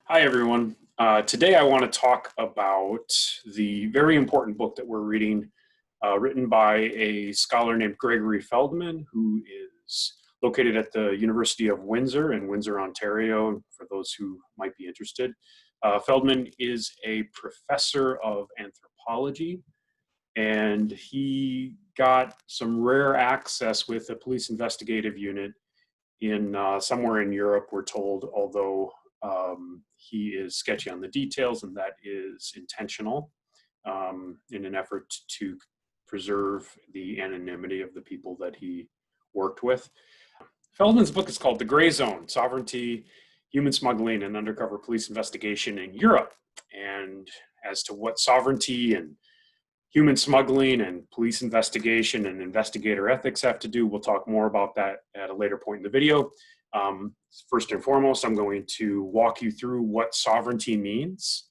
Hi, everyone. Today I want to talk about the very important book that we're reading, written by a scholar named Gregory Feldman, who is located at the University of Windsor in Windsor, Ontario, for those who might be interested. Feldman is a professor of anthropology, and he got some rare access with a police investigative unit in somewhere in Europe, we're told, although he is sketchy on the details, and that is intentional in an effort to preserve the anonymity of the people that he worked with. Feldman's book is called The Gray Zone: Sovereignty, Human Smuggling, and Undercover Police Investigation in Europe. And as to what sovereignty and human smuggling and police investigation and investigator ethics have to do, we'll talk more about that at a later point in the video. First and foremost, I'm going to walk you through what sovereignty means.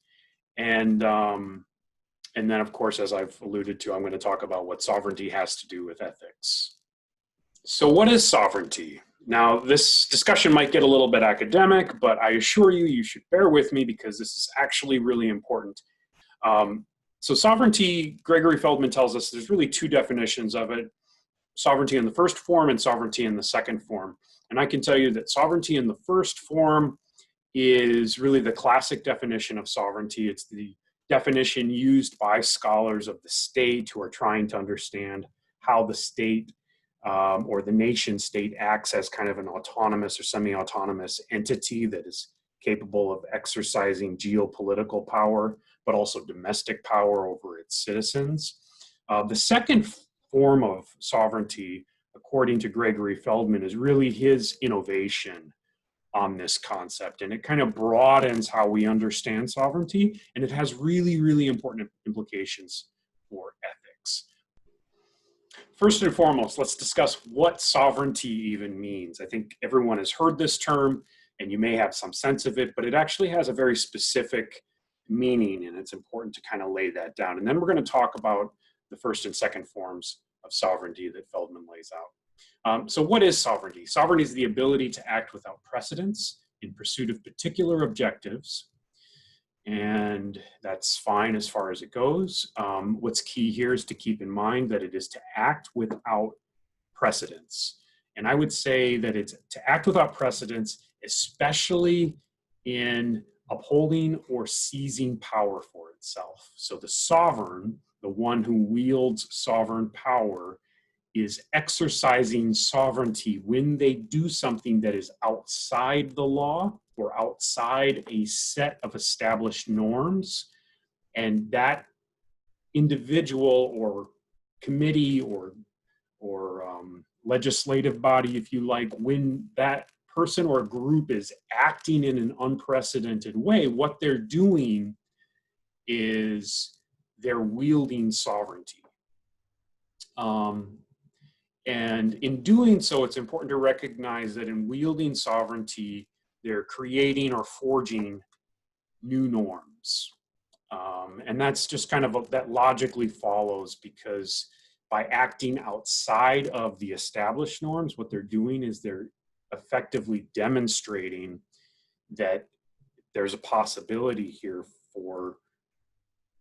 And then, of course, as I've alluded to, I'm going to talk about what sovereignty has to do with ethics. So what is sovereignty? Now, this discussion might get a little bit academic, but I assure you, you should bear with me because this is actually really important. So sovereignty, Gregory Feldman tells us there's really two definitions of it: sovereignty in the first form and sovereignty in the second form. And I can tell you that sovereignty in the first form is really the classic definition of sovereignty. It's the definition used by scholars of the state who are trying to understand how the state or the nation state acts as kind of an autonomous or semi-autonomous entity that is capable of exercising geopolitical power, but also domestic power over its citizens. The second form of sovereignty, according to Gregory Feldman, is really his innovation on this concept. And it kind of broadens how we understand sovereignty, and it has really, really important implications for ethics. First and foremost, let's discuss what sovereignty even means. I think everyone has heard this term, and you may have some sense of it, but it actually has a very specific meaning, and it's important to kind of lay that down. And then we're going to talk about the first and second forms of sovereignty that Feldman lays out. So what is sovereignty? Sovereignty is the ability to act without precedence in pursuit of particular objectives, and that's fine as far as it goes. What's key here is to keep in mind that it is to act without precedence. And I would say that it's to act without precedence, especially in upholding or seizing power for itself. So the sovereign, the one who wields sovereign power, is exercising sovereignty when they do something that is outside the law or outside a set of established norms. And that individual or committee or legislative body, if you like, when that person or group is acting in an unprecedented way, what they're doing is they're wielding sovereignty. And in doing so, it's important to recognize that in wielding sovereignty, they're creating or forging new norms. And that's just kind of that logically follows, because by acting outside of the established norms, what they're doing is they're effectively demonstrating that there's a possibility here for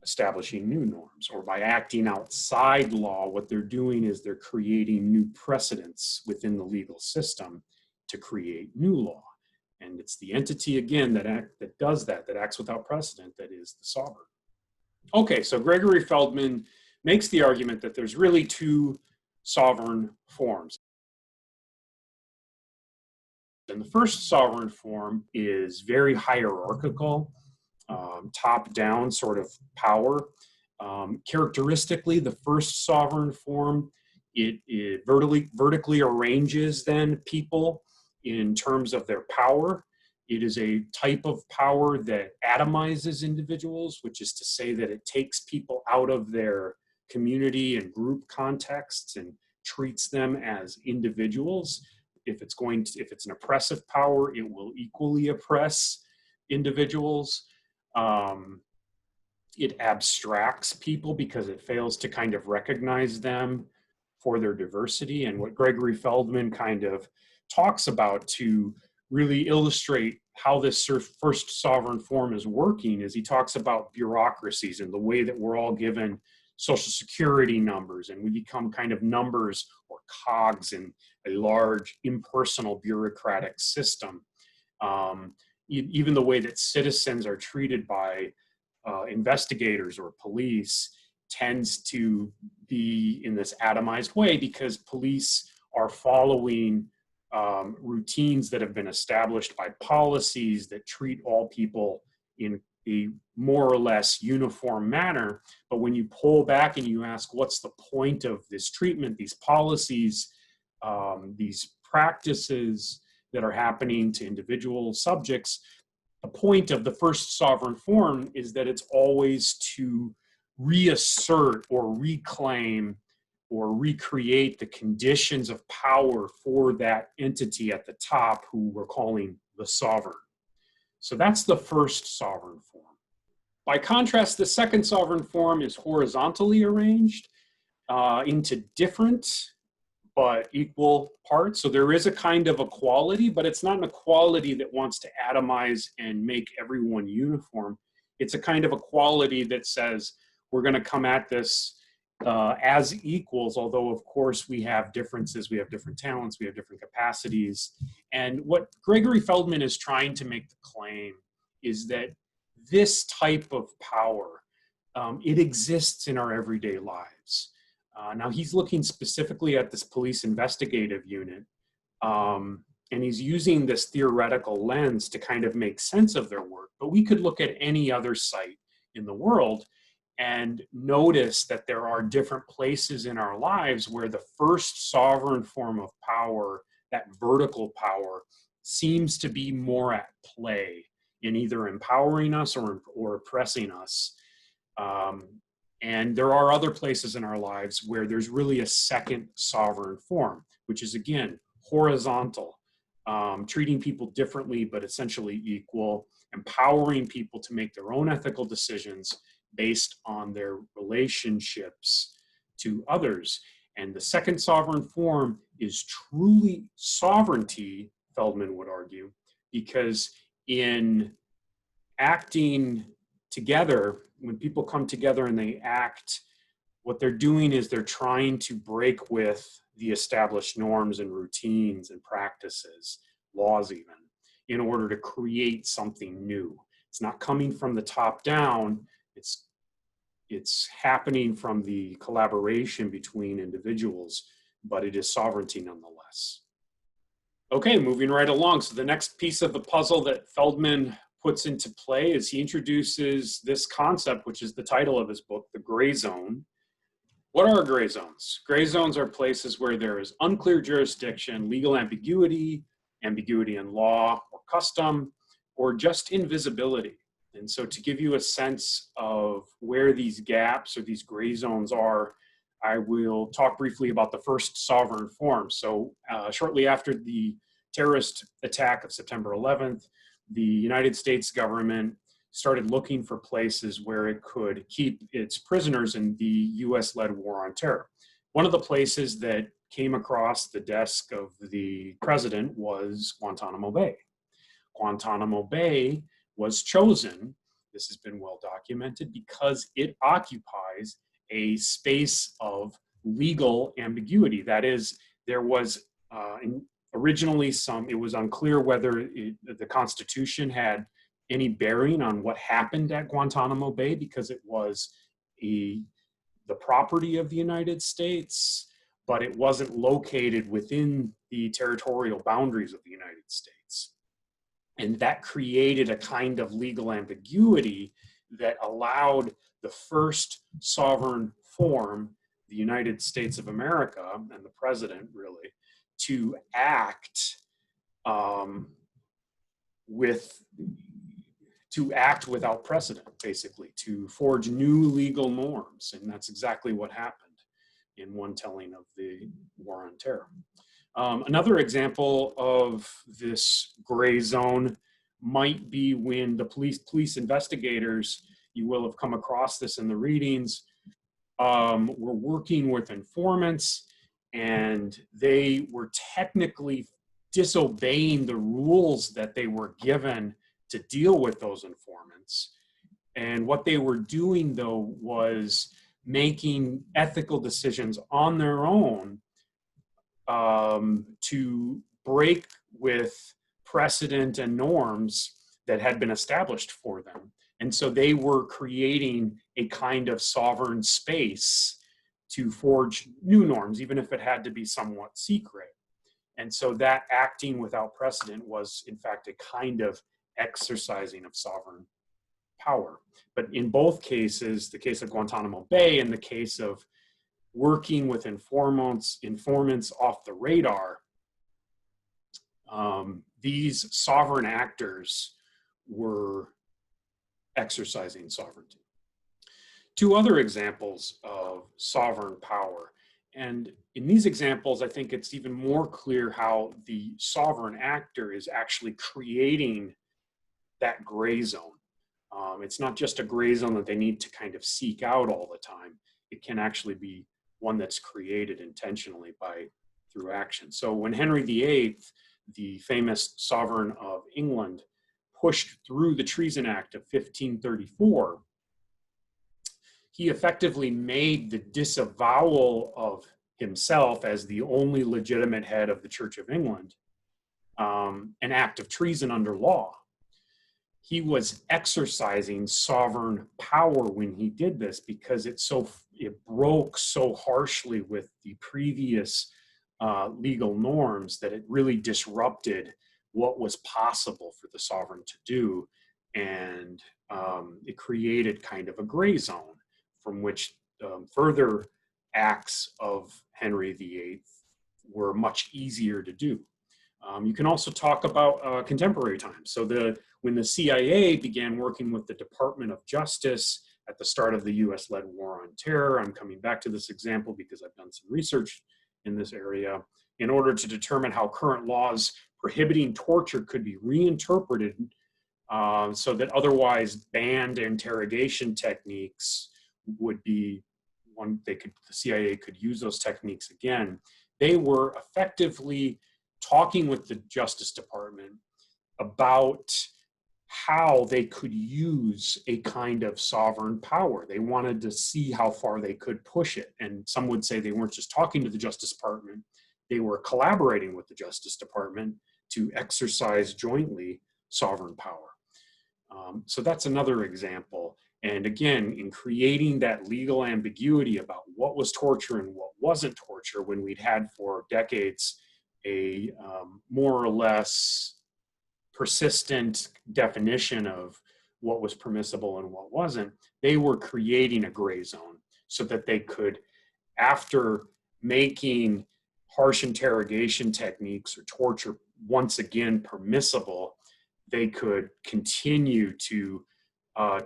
establishing new norms. Or by acting outside law, what they're doing is they're creating new precedents within the legal system to create new law. And it's the entity, again, that does that acts without precedent, that is the sovereign. Okay, so Gregory Feldman makes the argument that there's really two sovereign forms. And the first sovereign form is very hierarchical, top-down sort of power. Characteristically, the first sovereign form, it vertically arranges then people in terms of their power. It is a type of power that atomizes individuals, which is to say that it takes people out of their community and group contexts and treats them as individuals. If it's an oppressive power, it will equally oppress individuals. It abstracts people because it fails to kind of recognize them for their diversity. And what Gregory Feldman kind of talks about to really illustrate how this first sovereign form is working is he talks about bureaucracies and the way that we're all given social security numbers, and we become kind of numbers or cogs in a large impersonal bureaucratic system. Even the way that citizens are treated by investigators or police tends to be in this atomized way, because police are following routines that have been established by policies that treat all people in a more or less uniform manner. But when you pull back and you ask, what's the point of this treatment, these policies, these practices that are happening to individual subjects, the point of the first sovereign form is that it's always to reassert or reclaim or recreate the conditions of power for that entity at the top, who we're calling the sovereign. So that's the first sovereign form. By contrast, the second sovereign form is horizontally arranged into different but equal parts. So there is a kind of equality, but it's not an equality that wants to atomize and make everyone uniform. It's a kind of equality that says we're going to come at this as equals, although of course we have differences, we have different talents, we have different capacities. And what Gregory Feldman is trying to make the claim is that this type of power, it exists in our everyday lives. Now he's looking specifically at this police investigative unit, and he's using this theoretical lens to kind of make sense of their work. But we could look at any other site in the world and notice that there are different places in our lives where the first sovereign form of power, that vertical power, seems to be more at play in either empowering us or oppressing us. And there are other places in our lives where there's really a second sovereign form, which is, again, horizontal, treating people differently but essentially equal, empowering people to make their own ethical decisions based on their relationships to others. And the second sovereign form is truly sovereignty, Feldman would argue, because in acting together, when people come together and they act, what they're doing is they're trying to break with the established norms and routines and practices, laws even, in order to create something new. It's not coming from the top down, it's happening from the collaboration between individuals, but it is sovereignty nonetheless. Okay, moving right along. So the next piece of the puzzle that Feldman puts into play is he introduces this concept, which is the title of his book, the gray zone. What are gray zones? Gray zones are places where there is unclear jurisdiction, legal ambiguity, ambiguity in law or custom, or just invisibility. And so to give you a sense of where these gaps or these gray zones are, I will talk briefly about the first sovereign form. So shortly after the terrorist attack of September 11th, the United States government started looking for places where it could keep its prisoners in the US-led war on terror. One of the places that came across the desk of the president was Guantanamo Bay. Guantanamo Bay was chosen, this has been well documented, because it occupies a space of legal ambiguity. That is, there was originally it was unclear whether the Constitution had any bearing on what happened at Guantanamo Bay, because it was the property of the United States, but it wasn't located within the territorial boundaries of the United States. And that created a kind of legal ambiguity that allowed the first sovereign form, the United States of America, and the president really, to act without precedent, basically, to forge new legal norms. And that's exactly what happened in one telling of the War on Terror. Another example of this gray zone might be when the police investigators, you will have come across this in the readings, were working with informants, and they were technically disobeying the rules that they were given to deal with those informants. And what they were doing, though, was making ethical decisions on their own to break with precedent and norms that had been established for them. And so they were creating a kind of sovereign space to forge new norms, even if it had to be somewhat secret. And so that acting without precedent was, in fact, a kind of exercising of sovereign power. But in both cases, the case of Guantanamo Bay and the case of working with informants off the radar, these sovereign actors were exercising sovereignty. Two other examples of sovereign power. And in these examples, I think it's even more clear how the sovereign actor is actually creating that gray zone. It's not just a gray zone that they need to kind of seek out all the time. It can actually be one that's created intentionally through action. So when Henry VIII, the famous sovereign of England, pushed through the Treason Act of 1534, he effectively made the disavowal of himself as the only legitimate head of the Church of England an act of treason under law. He was exercising sovereign power when he did this, because it broke so harshly with the previous legal norms that it really disrupted what was possible for the sovereign to do. And it created kind of a gray zone from which further acts of Henry VIII were much easier to do. You can also talk about contemporary times. So when the CIA began working with the Department of Justice at the start of the US-led war on terror, I'm coming back to this example because I've done some research in this area, in order to determine how current laws prohibiting torture could be reinterpreted so that otherwise banned interrogation techniques would be the CIA could use those techniques again. They were effectively talking with the Justice Department about how they could use a kind of sovereign power. They wanted to see how far they could push it. And some would say they weren't just talking to the Justice Department, they were collaborating with the Justice Department to exercise jointly sovereign power. So that's another example. And again, in creating that legal ambiguity about what was torture and what wasn't torture, when we'd had for decades a more or less persistent definition of what was permissible and what wasn't, they were creating a gray zone so that they could, after making harsh interrogation techniques or torture once again permissible, they could continue to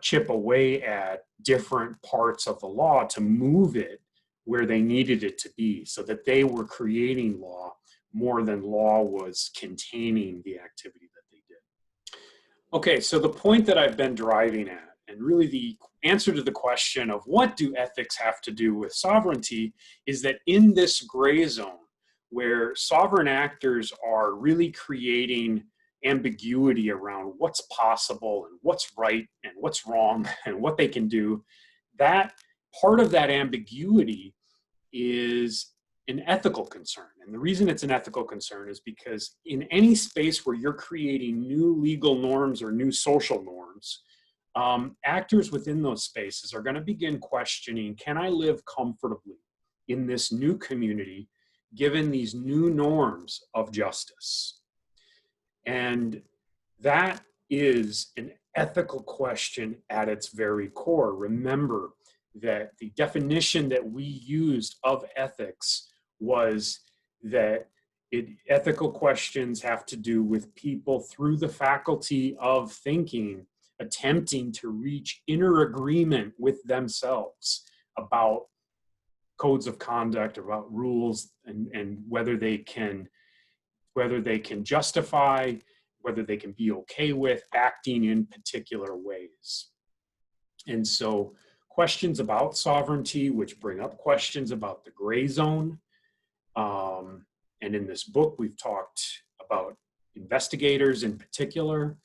chip away at different parts of the law to move it where they needed it to be, so that they were creating law more than law was containing the activity that they did. Okay, so the point that I've been driving at, and really the answer to the question of what do ethics have to do with sovereignty, is that in this gray zone where sovereign actors are really creating ambiguity around what's possible and what's right and what's wrong and what they can do, that part of that ambiguity is an ethical concern. And the reason it's an ethical concern is because in any space where you're creating new legal norms or new social norms, actors within those spaces are going to begin questioning, can I live comfortably in this new community given these new norms of justice? And that is an ethical question at its very core. Remember that the definition that we used of ethics was that ethical questions have to do with people through the faculty of thinking, attempting to reach inner agreement with themselves about codes of conduct, about rules, and whether they can justify, whether they can be okay with acting in particular ways. And so questions about sovereignty, which bring up questions about the gray zone. And in this book, we've talked about investigators in particular,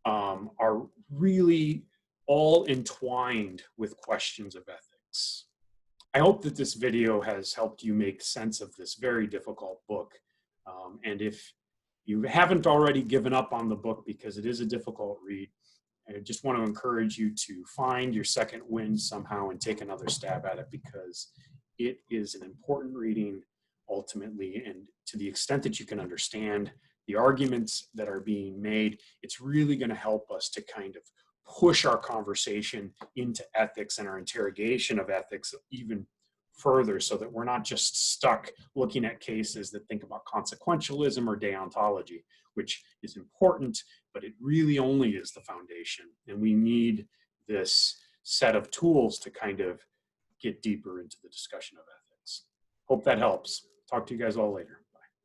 are really all entwined with questions of ethics. I hope that this video has helped you make sense of this very difficult book. And if you haven't already given up on the book because it is a difficult read, I just want to encourage you to find your second wind somehow and take another stab at it, because it is an important reading ultimately. And to the extent that you can understand the arguments that are being made, it's really going to help us to kind of push our conversation into ethics and our interrogation of ethics even further, so that we're not just stuck looking at cases that think about consequentialism or deontology, which is important, but it really only is the foundation. And we need this set of tools to kind of get deeper into the discussion of ethics. Hope that helps. Talk to you guys all later.